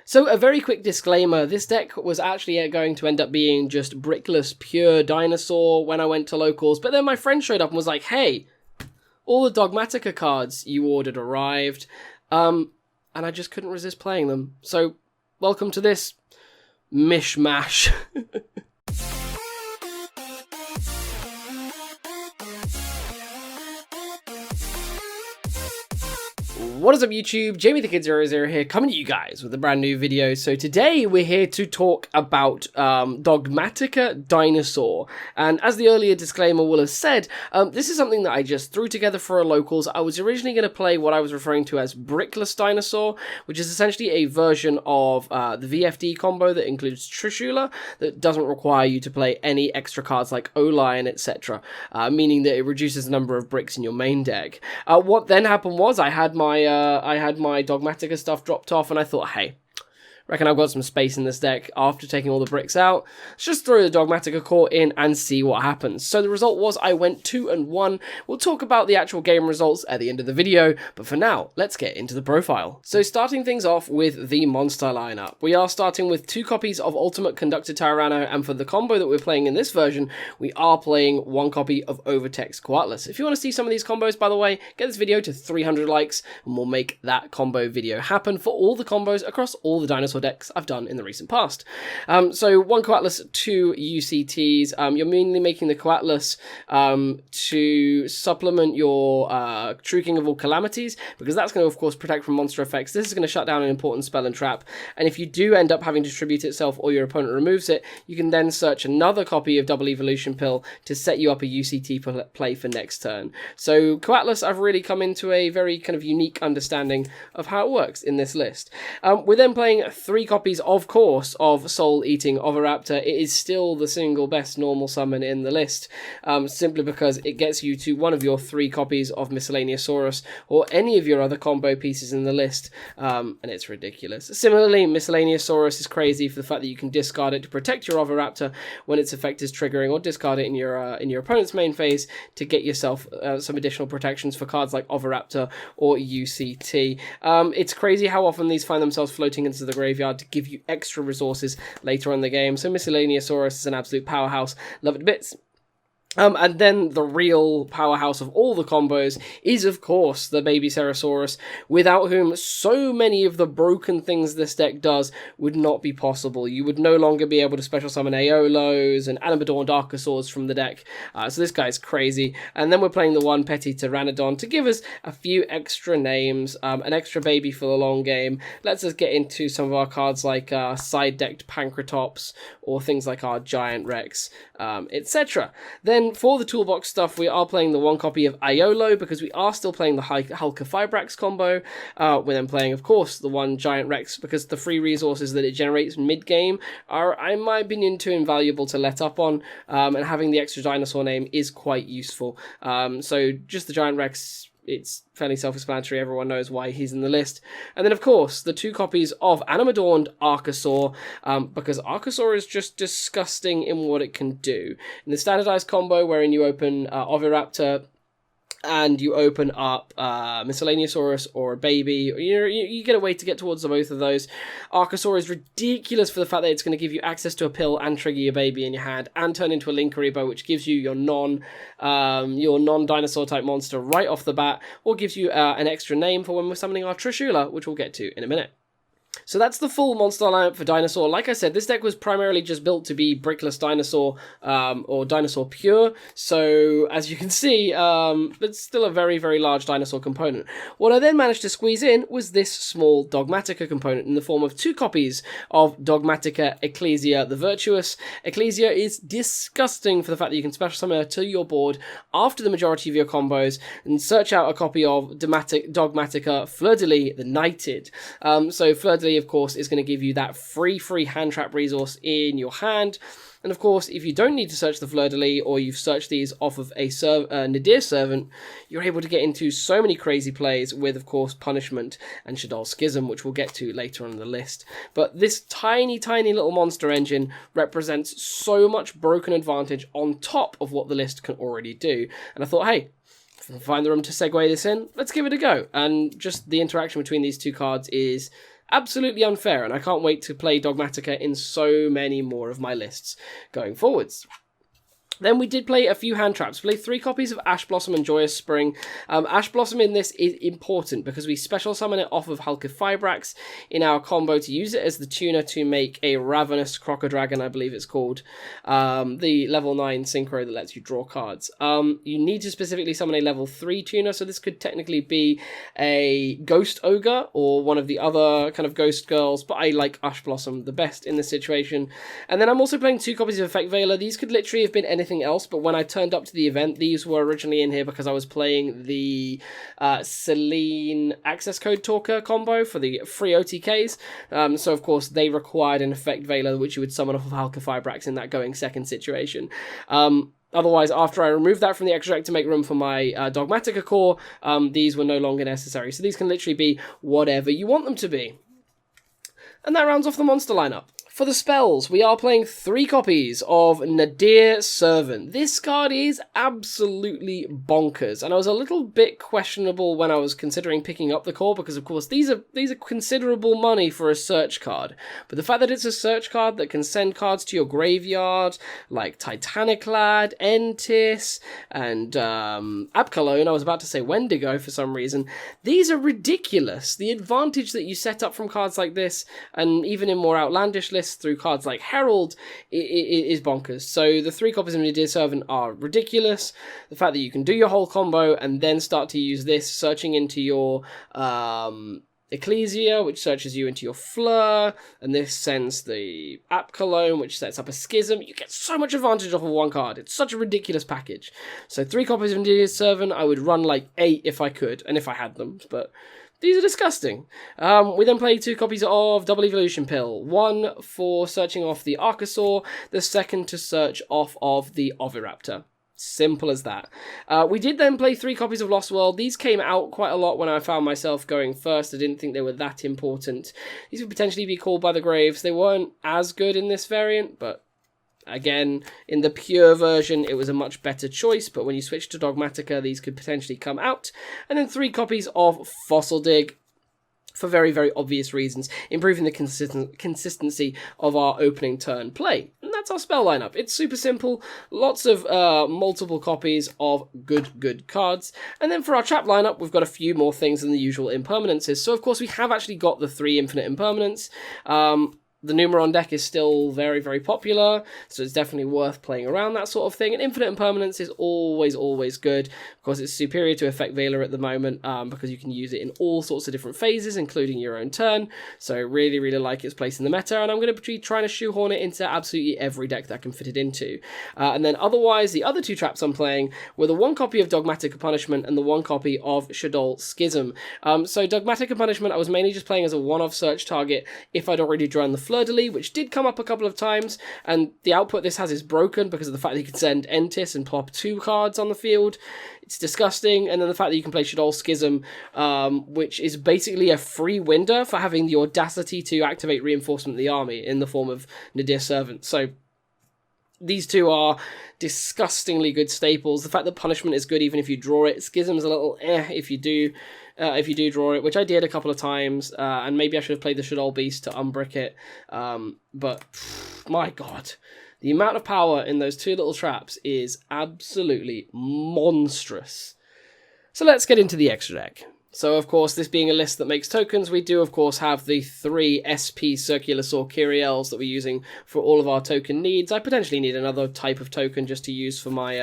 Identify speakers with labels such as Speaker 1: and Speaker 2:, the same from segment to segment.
Speaker 1: So a very quick disclaimer, this deck was actually going to end up being just brickless pure Dinosaur when I went to locals, but then my friend showed up and was like, hey, all the Dogmatika cards you ordered arrived, and I just couldn't resist playing them. So welcome to this mishmash. What is up YouTube, Jamie the Kid00 here, coming to you guys with a brand new video. So today we're here to talk about Dogmatika Dinosaur. And as the earlier disclaimer will have said, this is something that I just threw together for our locals. I was originally going to play what I was referring to as Brickless Dinosaur, which is essentially a version of the VFD combo that includes Trishula, that doesn't require you to play any extra cards like O-Lion, etc., meaning that it reduces the number of bricks in your main deck. What then happened was I had my Dogmatika stuff dropped off, and I thought, hey, reckon I've got some space in this deck after taking all the bricks out. Let's just throw the Dogmatika core in and see what happens. So the result was I went 2-1. We'll talk about the actual game results at the end of the video, but for now, let's get into the profile. So starting things off with the monster lineup. We are starting with 2 copies of Ultimate Conductor Tyranno, and for the combo that we're playing in this version, we are playing 1 copy of Overtext Coatlas. If you want to see some of these combos, by the way, get this video to 300 likes, and we'll make that combo video happen for all the combos across all the Dinosaur decks I've done in the recent past. So 1 Coatlas, 2 UCTs. You're mainly making the Coatlas to supplement your True King of All Calamities, because that's going to, of course, protect from monster effects. This is going to shut down an important spell and trap, and if you do end up having to distribute itself or your opponent removes it, you can then search another copy of Double Evolution Pill to set you up a UCT play for next turn. So Coatlas, I've really come into a very kind of unique understanding of how it works in this list. We're then playing 3 copies, of course, of Soul Eating Oviraptor. It is still the single best normal summon in the list, simply because it gets you to one of your 3 copies of Miscellaneousaurus or any of your other combo pieces in the list, and it's ridiculous. Similarly, Miscellaneousaurus is crazy for the fact that you can discard it to protect your Oviraptor when its effect is triggering, or discard it in your opponent's main phase to get yourself some additional protections for cards like Oviraptor or UCT. It's crazy how often these find themselves floating into the graveyard to give you extra resources later on in the game. So Miscellaneousaurus is an absolute powerhouse. Love it to bits. And then the real powerhouse of all the combos is, of course, the Baby Cerosaurus, without whom so many of the broken things this deck does would not be possible. You would no longer be able to special summon Aeolos and Animadorned Archosaurs from the deck. So this guy's crazy. And then we're playing the 1 Petty Pteranodon to give us a few extra names, an extra baby for the long game. Lets us get into some of our cards like side-decked Pancratops or things like our Giant Rex, etc. Then for the toolbox stuff, we are playing the 1 copy of Aeolo, because we are still playing the Hulka Fibrax combo. We're then playing, of course, the 1 Giant Rex, because the free resources that it generates mid-game are, in my opinion, too invaluable to let up on, and having the extra dinosaur name is quite useful. So just the Giant Rex, it's fairly self-explanatory, everyone knows why he's in the list. And then, of course, the 2 copies of Animadorned Archosaur, because Archosaur is just disgusting in what it can do. In the standardized combo, wherein you open Oviraptor and you open up Miscellaneousaurus or a baby, you get a way to get towards the both of those. Archosaur is ridiculous for the fact that it's going to give you access to a pill and trigger your baby in your hand and turn into a Linkuriboh, which gives you your non-dinosaur type monster right off the bat, or gives you an extra name for when we're summoning our Trishula, which we'll get to in a minute. So that's the full monster lineup for Dinosaur. Like I said, this deck was primarily just built to be brickless Dinosaur, or Dinosaur pure. So, as you can see, it's still a very, very large Dinosaur component. What I then managed to squeeze in was this small Dogmatika component in the form of 2 copies of Dogmatika Ecclesia the Virtuous. Ecclesia is disgusting for the fact that you can special summon her to your board after the majority of your combos and search out a copy of Dogmatika Fleur-de-Lis the Knighted. So Fleur-de-Lis, of course, is going to give you that free hand trap resource in your hand. And of course, if you don't need to search the Fleur-de-Lis, or you've searched these off of a Nadir Servant, you're able to get into so many crazy plays with, of course, Punishment and Shaddoll Schism, which we'll get to later on in the list. But this tiny, tiny little monster engine represents so much broken advantage on top of what the list can already do. And I thought, hey, find the room to segue this in, let's give it a go. And just the interaction between these 2 cards is absolutely unfair, and I can't wait to play Dogmatika in so many more of my lists going forwards. Then we did play a few hand traps. We played 3 copies of Ash Blossom and Joyous Spring. Ash Blossom in this is important because we special summon it off of Hulk of Fibrax in our combo to use it as the tuner to make a Ravenous Crocodragon, I believe it's called. The level 9 synchro that lets you draw cards. You need to specifically summon a level 3 tuner, so this could technically be a Ghost Ogre or one of the other kind of Ghost Girls, but I like Ash Blossom the best in this situation. And then I'm also playing 2 copies of Effect Veiler. These could literally have been anything else, but when I turned up to the event, these were originally in here because I was playing the Celine access code talker combo for the free OTKs, so of course they required an Effect Veiler which you would summon off of Hulk of Fibrax in that going second situation. Otherwise, after I removed that from the extra deck to make room for my Dogmatika core, these were no longer necessary, so these can literally be whatever you want them to be. And that rounds off the monster lineup. For the spells, we are playing 3 copies of Nadir Servant. This card is absolutely bonkers, and I was a little bit questionable when I was considering picking up the core, because of course these are considerable money for a search card. But the fact that it's a search card that can send cards to your graveyard, like Titanic Lad, Entis, and Abkalone, I was about to say Wendigo for some reason, these are ridiculous. The advantage that you set up from cards like this, and even in more outlandish lists, through cards like Herald, is bonkers. So the 3 copies of Nadir Servant are ridiculous. The fact that you can do your whole combo and then start to use this, searching into your Ecclesia, which searches you into your Fleur, and this sends the Abkalone, which sets up a Schism. You get so much advantage off of one card. It's such a ridiculous package. So 3 copies of Nadir Servant, I would run like 8 if I could, and if I had them, but these are disgusting. We then played 2 copies of Double Evolution Pill. One for searching off the Archosaur, the second to search off of the Oviraptor. Simple as that. We did then play 3 copies of Lost World. These came out quite a lot when I found myself going first. I didn't think they were that important. These would potentially be called by the graves. They weren't as good in this variant, but again, in the pure version, it was a much better choice, but when you switch to Dogmatika, these could potentially come out. And then 3 copies of Fossil Dig, for very, very obvious reasons, improving the consistency of our opening turn play. And that's our spell lineup. It's super simple, lots of multiple copies of good cards. And then for our trap lineup, we've got a few more things than the usual impermanences. So of course we have actually got the 3 infinite impermanents. The Numeron deck is still very, very popular, so it's definitely worth playing around that sort of thing. And Infinite Impermanence is always good. Of course, it's superior to Effect Veiler at the moment, because you can use it in all sorts of different phases, including your own turn. So really, really like its place in the meta, and I'm going to be trying to shoehorn it into absolutely every deck that I can fit it into. And then otherwise, the other 2 traps I'm playing were the 1 copy of Dogmatika Punishment and the 1 copy of Shaddoll Schism. So Dogmatika Punishment, I was mainly just playing as a one-off search target if I'd already drawn the Fleur-de-Lis, which did come up a couple of times, and the output this has is broken because of the fact that you can send Entis and plop 2 cards on the field. It's disgusting. And then the fact that you can play Shaddoll Schism, which is basically a free winder for having the audacity to activate Reinforcement of the Army in the form of Nadir Servant. So these 2 are disgustingly good staples. The fact that Punishment is good even if you draw it. Schism's a little if you do draw it, which I did a couple of times, and maybe I should have played the Shaddoll Beast to unbrick it. But my god, the amount of power in those 2 little traps is absolutely monstrous. So let's get into the extra deck. So, of course, this being a list that makes tokens, we do, of course, have the 3 SP Circular Saw Kyriels that we're using for all of our token needs. I potentially need another type of token just to use for my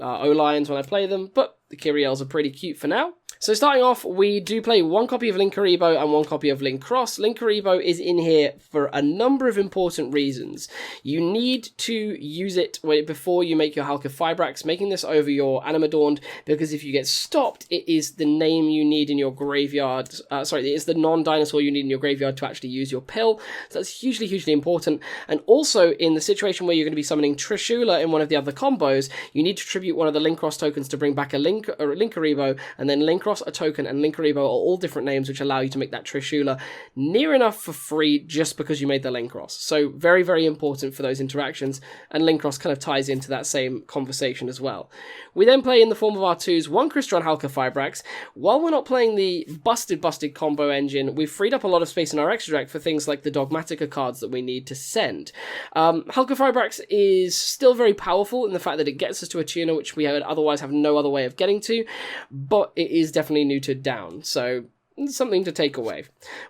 Speaker 1: O-Lions when I play them, but the Kyriels are pretty cute for now. So starting off, we do play 1 copy of Linkuriboh and 1 copy of Linkcross. Linkuriboh is in here for a number of important reasons. You need to use it before you make your Hulk of Fibrax, making this over your Animadorned, because if you get stopped, it is the name you need in your graveyard. It is the non-dinosaur you need in your graveyard to actually use your pill. So that's hugely, hugely important. And also, in the situation where you're going to be summoning Trishula in one of the other combos, you need to tribute one of the Linkcross tokens to bring back a Linkuriboh, and then Linkross, a token, and Linkaribo are all different names which allow you to make that Trishula near enough for free just because you made the Linkross. So very, very important for those interactions, and Linkross kind of ties into that same conversation as well. We then play in the form of our twos, one Crystron Halka Fibrax. While we're not playing the busted combo engine, we've freed up a lot of space in our extra deck for things like the Dogmatika cards that we need to send. Halka Fibrax is still very powerful in the fact that it gets us to a tuner which we would otherwise have no other way of getting to, but it is definitely neutered down, so something to take away.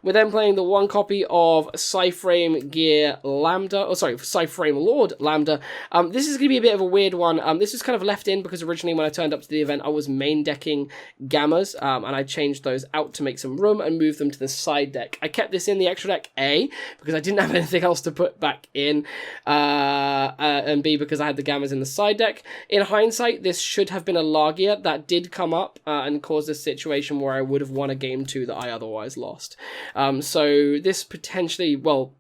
Speaker 1: We're then playing the one copy of Psyframe Gear Lambda, Psyframe Lord Lambda. This is going to be a bit of a weird one. This was kind of left in because originally when I turned up to the event, I was main decking Gammas, and I changed those out to make some room and moved them to the side deck. I kept this in the extra deck, A, because I didn't have anything else to put back in, and B, because I had the Gammas in the side deck. In hindsight, this should have been a Lagia. That did come up and caused a situation where I would have won a game 2 that I otherwise lost. So this potentially, well,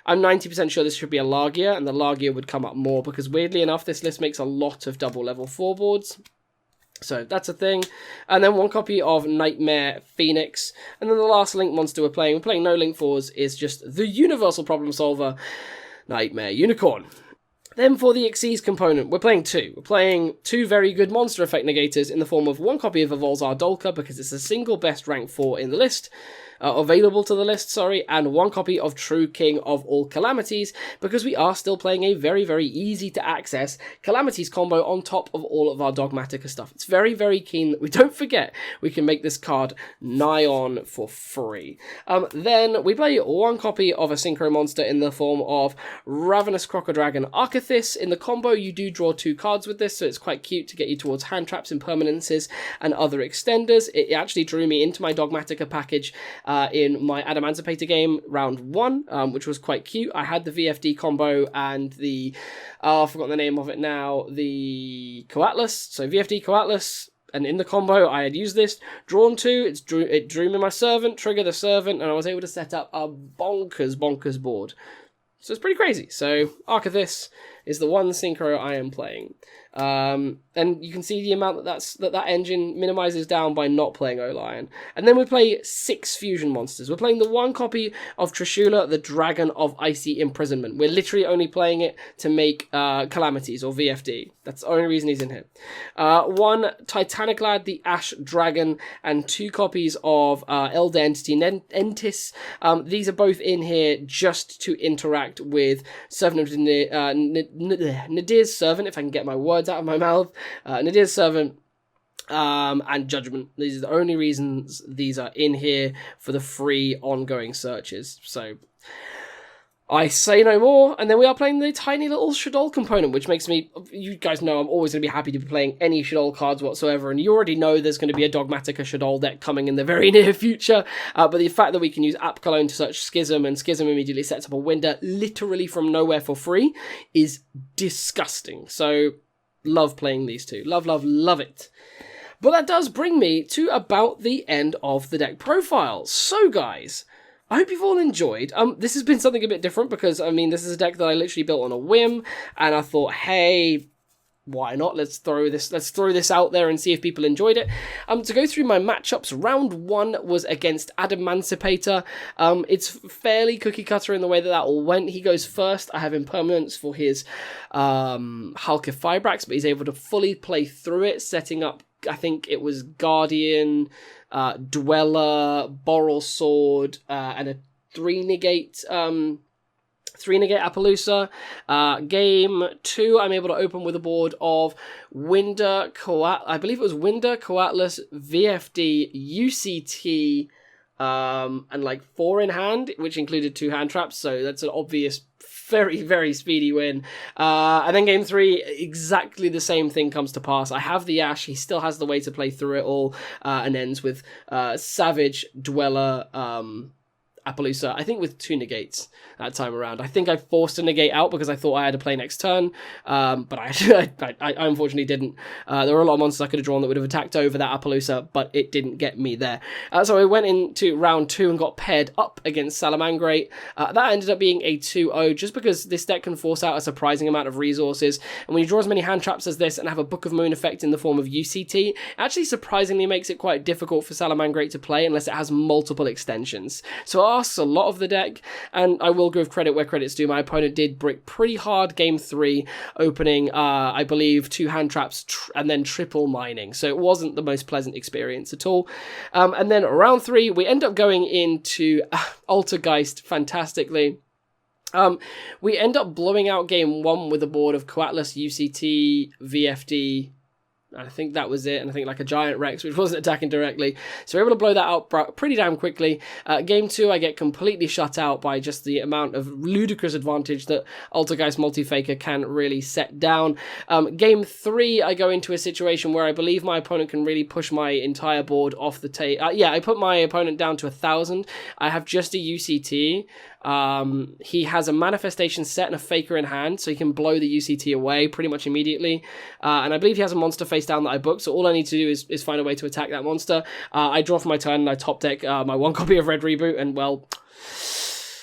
Speaker 1: I'm 90% sure this should be a Lagia, and the Lagia would come up more, because weirdly enough, this list makes a lot of double level 4 boards. So that's a thing. And then one copy of Nightmare Phoenix. And then the last Link monster we're playing no Link 4s, is just the universal problem solver, Nightmare Unicorn. Then for the Xyz component, we're playing two. We're playing two very good monster effect negators in the form of one copy of Evolzar Dolka, because it's the single best rank 4 in the list, available to the list, and one copy of True King of All Calamities, because we are still playing a very, very easy to access Calamities combo on top of all of our Dogmatika stuff. It's very, very keen that we don't forget we can make this card nigh on for free. Then we play one copy of a Synchro Monster in the form of Ravenous Crocodile Arcathis. In the combo, you do draw 2 cards with this, so it's quite cute to get you towards hand traps, impermanences, and other extenders. It actually drew me into my Dogmatika package in my Adamantipator game, round 1, which was quite cute. I had the VFD combo and the, I've forgotten the name of it now, the Coatlas. So VFD Coatlas, and in the combo I had used this, drawn 2, it drew me my Servant, trigger the Servant, and I was able to set up a bonkers board. So it's pretty crazy. So Arcathis is the one Synchro I am playing. And you can see the amount that engine minimizes down by not playing O-Lion. And then we play 6 fusion monsters. We're playing the one copy of Trishula, the Dragon of Icy Imprisonment. We're literally only playing it to make Calamities, or VFD. That's the only reason he's in here. One Titanic Lad, the Ash Dragon, and 2 copies of Elder Entity Entis. These are both in here just to interact with Servant of Nadir's Servant, if I can get my words out of my mouth. Nadir's Servant and Judgment. These are the only reasons these are in here for the free ongoing searches. So I say no more. And then we are playing the tiny little Shadol component, which makes me, you guys know I'm always going to be happy to be playing any Shadol cards whatsoever, and you already know there's going to be a Dogmatika Shadol deck coming in the very near future, but the fact that we can use App Cologne to search Schism, and Schism immediately sets up a window literally from nowhere for free, is disgusting. So love playing these two. Love it. But that does bring me to about the end of the deck profile. So guys, I hope you've all enjoyed. This has been something a bit different because, I mean, this is a deck that I literally built on a whim, and I thought, hey, why not? Let's throw this out there and see if people enjoyed it. To go through my matchups, round 1 was against Adamantipator. It's fairly cookie cutter in the way that all went. He goes first. I have impermanence for his Halka Fibrax, but he's able to fully play through it, setting up, I think it was Guardian, Dweller, Boral Sword, and a 3-negate Appaloosa. Game 2, I'm able to open with a board of Winder, I believe it was Winder, Coatlas, VFD, UCT, and like 4 in hand, which included 2 hand traps, so that's an obvious very, very speedy win. And then game 3, exactly the same thing comes to pass. I have the Ash, he still has the way to play through it all, and ends with Savage, Dweller, Appaloosa, I think with 2 negates that time around. I think I forced a negate out because I thought I had to play next turn, but I unfortunately didn't. There were a lot of monsters I could have drawn that would have attacked over that Appaloosa, but it didn't get me there. So I went into round 2 and got paired up against Salamangrate. That ended up being a 2-0 just because this deck can force out a surprising amount of resources, and when you draw as many hand traps as this and have a Book of Moon effect in the form of UCT, it actually surprisingly makes it quite difficult for Salamangrate to play unless it has multiple extensions. So it asks a lot of the deck, and I will give credit where credit's due. My opponent did brick pretty hard game 3, opening, I believe, 2 hand traps and then triple mining. So it wasn't the most pleasant experience at all. And then round 3, we end up going into Altergeist fantastically. We end up blowing out game 1 with a board of Coatlas, UCT, VFD. I think that was it, and I think like a Giant Rex, which wasn't attacking directly. So we're able to blow that out pretty damn quickly. Game 2, I get completely shut out by just the amount of ludicrous advantage that Altergeist Multi-Faker can really set down. Game 3, I go into a situation where I believe my opponent can really push my entire board off the table. Yeah, I put my opponent down to 1,000. I have just a UCT. He has a manifestation set and a faker in hand, so he can blow the UCT away pretty much immediately. And I believe he has a monster face down that I booked, so all I need to do is find a way to attack that monster. I draw for my turn and I top deck my 1 copy of Red Reboot, and well,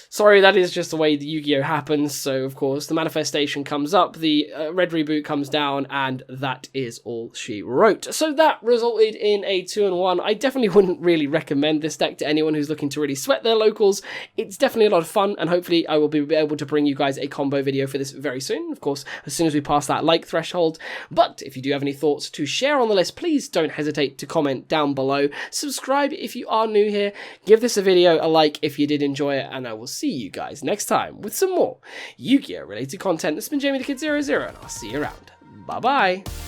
Speaker 1: sorry, that is just the way the Yu-Gi-Oh! Happens. So, of course, the manifestation comes up, the Red Reboot comes down, and that is all she wrote. So that resulted in a 2-1. I definitely wouldn't really recommend this deck to anyone who's looking to really sweat their locals. It's definitely a lot of fun, and hopefully I will be able to bring you guys a combo video for this very soon. Of course, as soon as we pass that like threshold. But if you do have any thoughts to share on the list, please don't hesitate to comment down below. Subscribe if you are new here. Give this a video a like if you did enjoy it, and I will see you guys next time with some more Yu-Gi-Oh! Related content. This has been Jamie the Kid 00, and I'll see you around. Bye bye.